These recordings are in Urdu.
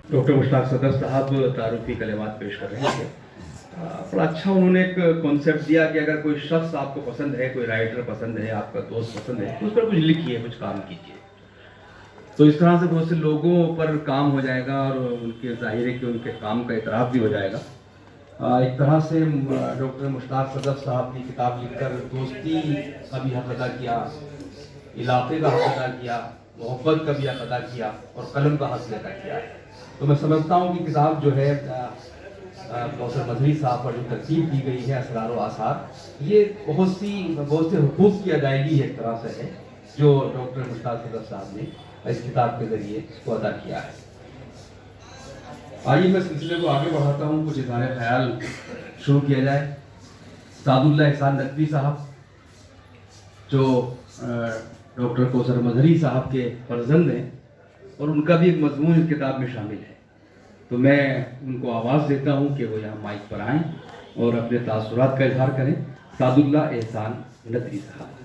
ڈاکٹر مشتاق صدر صاحب تعارفی کلمات پیش کر رہے تھے. بڑا اچھا انہوں نے ایک کانسیپٹ دیا کہ اگر کوئی شخص آپ کو پسند ہے, کوئی رائٹر پسند ہے, آپ کا دوست پسند ہے, تو اس پر کچھ لکھیے, کچھ کام کیجیے. تو اس طرح سے بہت سے لوگوں پر کام ہو جائے گا اور ان کے ظاہر ہے کہ ان کے کام کا اعتراف بھی ہو جائے گا. ایک طرح سے ڈاکٹر مشتاق صدر صاحب کی کتاب لکھ کر دوستی کا بھی حق ادا کیا, علاقے کا حق ادا کیا, محبت کا بھی حق ادا کیا اور قلم کا حق ادا کیا. تو میں سمجھتا ہوں کہ کتاب جو ہے کوثر مدنی صاحب پر جو ترتیب دی گئی ہے اسرار و آثار, یہ بہت سے حقوق کی ادائیگی ایک طرح سے ہے جو ڈاکٹر مشتاق صدر صاحب نے اس کتاب کے ذریعے اس کو ادا کیا ہے. آئیے میں سلسلے کو آگے بڑھاتا ہوں, کچھ اظہار خیال شروع کیا جائے. سعد اللہ احسان ندوی صاحب جو ڈاکٹر کوثر مظہری صاحب کے فرزند ہیں اور ان کا بھی ایک مضمون اس کتاب میں شامل ہے, تو میں ان کو آواز دیتا ہوں کہ وہ یہاں مائک پر آئیں اور اپنے تاثرات کا اظہار کریں. سعد اللہ احسان ندوی صاحب.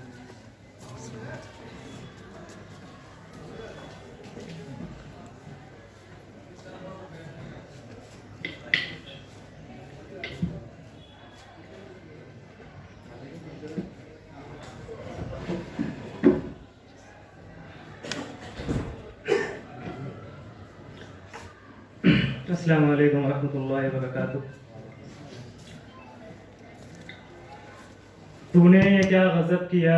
السلام علیکم ورحمۃ اللہ وبرکاتہ. تو نے یہ کیا غضب کیا,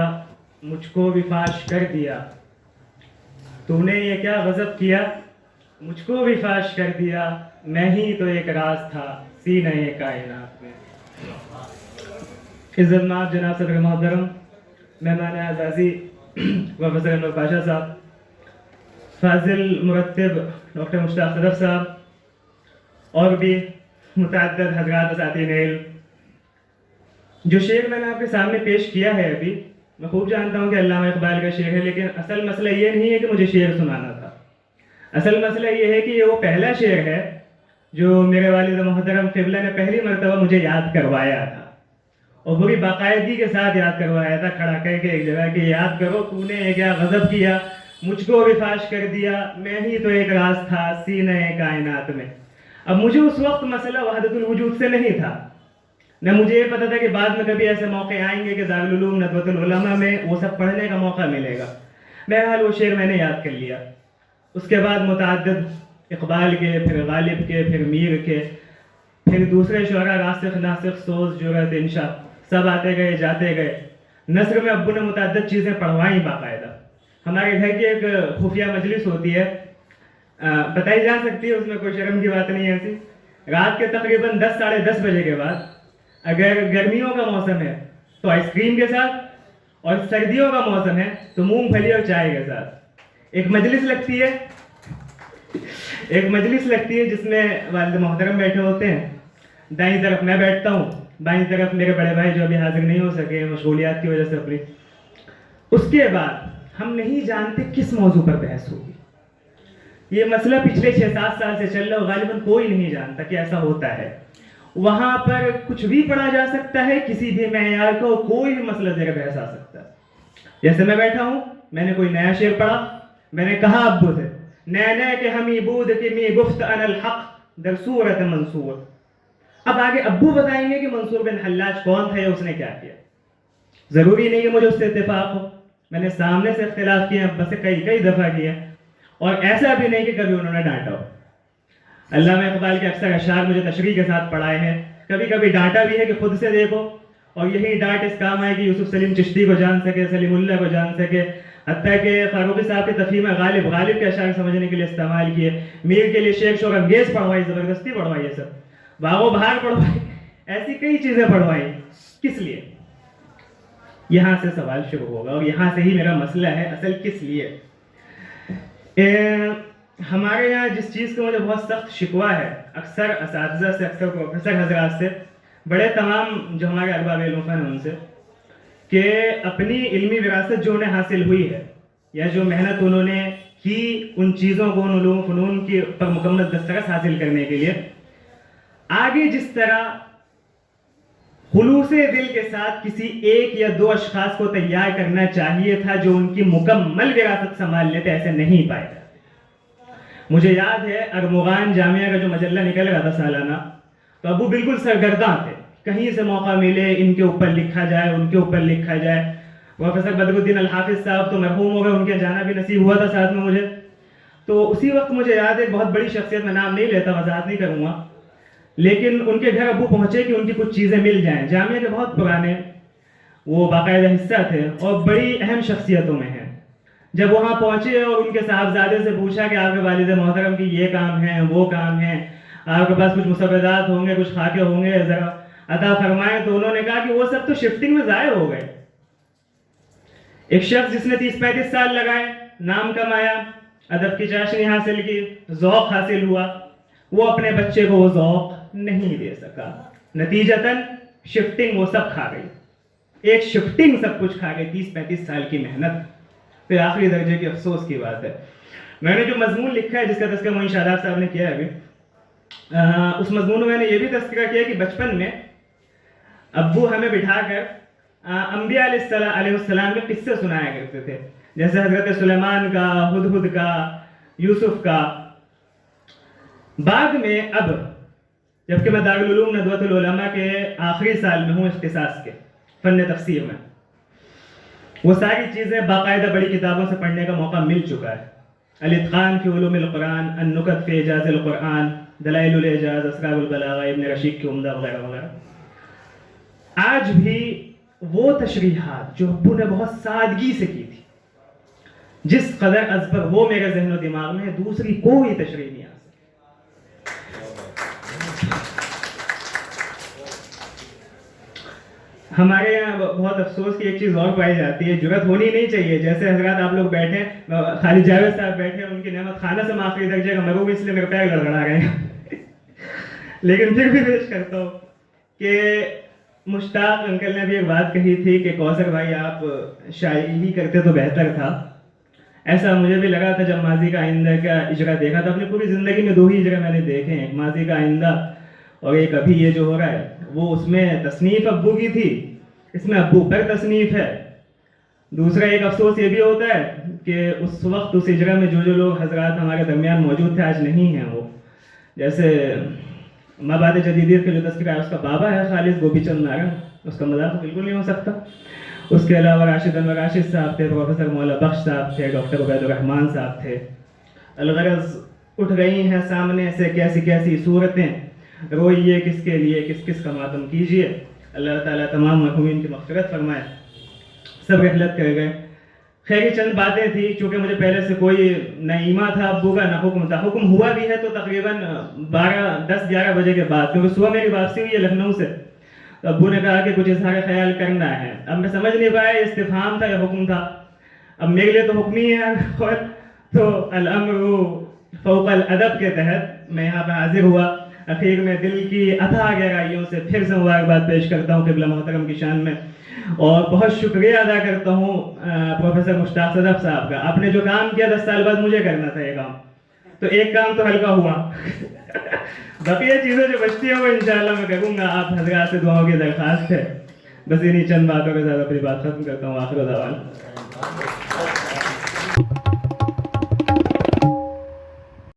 مجھ کو بھی فاش کر دیا. تو نے یہ کیا غضب کیا, مجھ کو بھی فاش کر دیا. میں ہی تو ایک راز تھا سینہ کائنات میں. عزت مآب جناب صدر محترم, مہمان اعزازی پروفیسر انور پاشا صاحب, فاضل مرتب ڈاکٹر مشتاق صدر صاحب اور بھی متعدد حضرات اساتذہ علم, جو شعر میں نے آپ کے سامنے پیش کیا ہے ابھی, میں خوب جانتا ہوں کہ علامہ اقبال کا شعر ہے, لیکن اصل مسئلہ یہ نہیں ہے کہ مجھے شعر سنانا تھا. اصل مسئلہ یہ ہے کہ یہ وہ پہلا شعر ہے جو میرے والد محترم قبلہ نے پہلی مرتبہ مجھے یاد کروایا تھا, اور بڑی باقاعدگی کے ساتھ یاد کروایا تھا, کھڑا کر کے ایک جگہ کہ یاد کرو تو نے یہ کیا غضب کیا, مجھ کو بھی فاش کر دیا. میں ہی تو ایک راز تھا سینہ کائنات میں. اب مجھے اس وقت مسئلہ وحدت الوجود سے نہیں تھا, نہ مجھے یہ پتا تھا کہ بعد میں کبھی ایسے موقع آئیں گے کہ دارالعلوم ندوۃ العلماء میں وہ سب پڑھنے کا موقع ملے گا. بہرحال وہ شعر میں نے یاد کر لیا. اس کے بعد متعدد اقبال کے, پھر غالب کے, پھر میر کے, پھر دوسرے شعراء راسخ ناسخ سوز جرأت انشا, سب آتے گئے جاتے گئے. نثر میں ابو نے متعدد چیزیں پڑھوائیں باقاعدہ. ہمارے گھر کی ایک خفیہ مجلس ہوتی ہے, بتائی جا سکتی ہے, اس میں کوئی شرم کی بات نہیں ہے ایسی. رات کے تقریباً 10 ساڑھے 10 بجے کے بعد اگر گرمیوں کا موسم ہے تو آئس کریم کے ساتھ, اور سردیوں کا موسم ہے تو مونگ پھلی اور چائے کے ساتھ ایک مجلس لگتی ہے جس میں والد محترم بیٹھے ہوتے ہیں. دائیں طرف میں بیٹھتا ہوں, بائیں طرف میرے بڑے بھائی جو ابھی حاضر نہیں ہو سکے مشغولیات کی وجہ سے اپنی. اس کے بعد ہم نہیں جانتے کس موضوع پر بحث ہوگی. یہ مسئلہ پچھلے 6-7 سال سے چل رہا ہے, غالباً کوئی نہیں جانتا کہ ایسا ہوتا ہے. وہاں پر کچھ بھی پڑھا جا سکتا ہے, کسی بھی معیار کا کوئی بھی مسئلہ زیر بحث آ سکتا ہے. جیسے میں بیٹھا ہوں, میں نے کوئی نیا شعر پڑھا, میں نے کہا ابو سے نینے کے ہمی بود کی می گفت ان الحق در صورت منصور. اب آگے ابو بتائیں گے کہ منصور بن حلاج کون تھا یا اس نے کیا کیا. ضروری نہیں کہ مجھے اس سے اتفاق ہو, میں نے سامنے سے اختلاف کیے, بس کئی دفعہ کیے, اور ایسا بھی نہیں کہ کبھی انہوں نے ڈانٹا ہو. علامہ اقبال کے اکثر اشعار مجھے تشریح کے ساتھ پڑھائے ہیں, کبھی کبھی ڈانٹا بھی ہے کہ خود سے دیکھو, اور یہی ڈانٹ اس کام آئے کہ یوسف سلیم چشتی کو جان سکے, سلیم اللہ کو جان سکے, حتیٰ کہ فاروقی صاحب کے تفہیم غالب کے اشعار سمجھنے کے لیے استعمال کیے. میر کے لیے شیخ شوق انگیز پڑھوائی, زبردستی پڑھوائی, یہ سب باغ و بہار پڑھوائی, ایسی کئی چیزیں پڑھوائی. کس لیے؟ یہاں سے سوال شروع ہوگا, اور یہاں سے ہی میرا مسئلہ ہے اصل کس لیے. ہمارے یہاں جس چیز کا مجھے بہت سخت شکوہ ہے, اکثر اساتذہ سے, اکثر پروفیسر حضرات سے, بڑے تمام جو ہمارے ارباب علم فن ان سے, کہ اپنی علمی وراثت جو انہیں حاصل ہوئی ہے یا جو محنت انہوں نے کی ان چیزوں کو, ان علوم فنون کی پر مکمل دسترس حاصل کرنے کے لیے, آگے جس طرح خلوص دل کے ساتھ کسی ایک یا دو اشخاص کو تیار کرنا چاہیے تھا جو ان کی مکمل وراثت سنبھال لیتے, ایسے نہیں پائے جاتے. مجھے یاد ہے ارمغان جامعہ کا جو مجلہ نکل رہا تھا سالانہ، تو ابو بالکل سرگرداں تھے، کہیں سے موقع ملے ان کے اوپر لکھا جائے، ان کے اوپر لکھا جائے. پروفیسر بدر الدین الحافظ صاحب تو مرحوم ہو گئے، ان کے جانا بھی نصیب ہوا تھا ساتھ میں مجھے. تو اسی وقت مجھے یاد ہے ایک بہت بڑی شخصیت، میں نام نہیں لیتا، وضاحت نہیں کروں گا، لیکن ان کے گھر ابو پہنچے کہ ان کی کچھ چیزیں مل جائیں. جامعہ کے بہت پرانے وہ باقاعدہ حصہ تھے اور بڑی اہم شخصیتوں میں ہیں. جب وہاں پہنچے اور ان کے صاحبزادے سے پوچھا کہ آپ کے والد محترم کی یہ کام ہے، وہ کام ہے، آپ کے پاس کچھ مسودات ہوں گے، کچھ خاکے ہوں گے، ذرا عطا فرمائیں، تو انہوں نے کہا کہ وہ سب تو شفٹنگ میں ضائع ہو گئے. ایک شخص جس نے 30-35 سال لگائے، نام کمایا، ادب کی چاشنی حاصل کی، ذوق حاصل ہوا، وہ اپنے بچے کو وہ ذوق نہیں دے سکا. نتیجتاً شفٹنگ وہ سب کھا گئی، ایک شفٹنگ سب کچھ کھا گئی، 30-35 سال کی محنت. پھر آخری درجے کی افسوس کی بات ہے. میں نے جو مضمون لکھا ہے جس کا تذکرہ معین شاداب صاحب نے کیا ہے ابھی، اس مضمون میں نے یہ بھی تذکرہ کیا کہ بچپن میں ابو ہمیں بٹھا کر انبیاء علیہ السلام کے قصے سنایا کرتے تھے، جیسے حضرت سلیمان کا، ہدہد کا، یوسف کا. بعد میں اب جبکہ میں دارالعلوم ندوۃ العلماء کے آخری سال میں ہوں اختصاص کے فن تفسیر میں، وہ ساری چیزیں باقاعدہ بڑی کتابوں سے پڑھنے کا موقع مل چکا ہے. الاتقان فی علوم القرآن، النکت فی اعجاز القرآن، دلائل الاعجاز، اسرار البلاغہ، ابن رشید کی عمدہ، وغیرہ وغیرہ. آج بھی وہ تشریحات جو ابو نے بہت سادگی سے کی تھی، جس قدر از پر وہ میرے ذہن و دماغ میں دوسری کوئی تشریح نہیں آ سکتی. ہمارے یہاں بہت افسوس کی ایک چیز اور پائی جاتی ہے، جرت ہونی نہیں چاہیے. جیسے حضرات آپ لوگ بیٹھے، خالد جاوید صاحب بیٹھے، ان کی نعمت خانہ سے آخری درجے کا مرغوب، اس لیے میرے پیر گڑگڑا گئے ہیں. لیکن پھر بھی پیش کرتا ہوں کہ مشتاق انکل نے بھی ایک بات کہی تھی کہ کوثر بھائی آپ شاعری ہی کرتے تو بہتر تھا. ایسا مجھے بھی لگا تھا جب ماضی کا آئندہ کا اجرا دیکھا تھا. اپنی پوری زندگی میں 2 ہی اجرا میں نے دیکھے ہیں، ماضی کا آئندہ اور ایک ابھی یہ جو ہو رہا ہے. وہ اس میں تصنیف ابو کی تھی، اس میں ابو پر تصنیف ہے. دوسرا ایک افسوس یہ بھی ہوتا ہے کہ اس وقت اس اجرا میں جو لوگ حضرات ہمارے درمیان موجود تھے آج نہیں ہیں. وہ جیسے مابعد جدیدیت کے جو تذکرہ ہے، اس کا بابا ہے خالص گوپی چند نارنگ، اس کا مذاق بالکل نہیں ہو سکتا. اس کے علاوہ راشد انور راشد صاحب تھے، پروفیسر مولا بخش صاحب تھے، ڈاکٹر عبید الرحمان صاحب تھے. الغرض اٹھ گئی ہیں سامنے سے کیسی کیسی صورتیں، روئیے کس کے لیے، کس کس کا ماتم کیجیے. اللہ تعالیٰ تمام مرحومین کی مغفرت فرمائے. سب رحلت کر گئے. خیر یہ چند باتیں تھیں، چونکہ مجھے پہلے سے کوئی نہ ایما تھا ابو کا نہ حکم تھا. حکم ہوا بھی ہے تو تقریباً 10-11 بجے کے بعد، کیونکہ صبح میری واپسی ہوئی ہے لکھنؤ سے. تو ابو نے کہا کہ کچھ اظہار خیال کرنا ہے. اب میں سمجھ نہیں پایا استفہام تھا یا حکم تھا. اب میرے لیے تو حکم ہی ہے. تو الامر فوق الادب کے تحت میں یہاں پہ حاضر ہوا. اخیر میں دل کی اتھا گہرائیوں سے پھر سے مبارکباد پیش کرتا ہوں قبلہ محترم کی شان میں، اور بہت شکریہ ادا کرتا ہوں پروفیسر مشتاق صدف صاحب کا. آپ نے جو کام کیا 10 سال بعد مجھے کرنا تھا یہ کام، تو ایک کام تو ہلکا ہوا. بقیہ چیزیں جو بچتی ہیں وہ انشاءاللہ میں کروں گا. آپ حضرات سے دعاؤں کی درخواست ہے. بس انہی چند باتوں کے ساتھ اپنی بات ختم کرتا ہوں. آخر دعوانا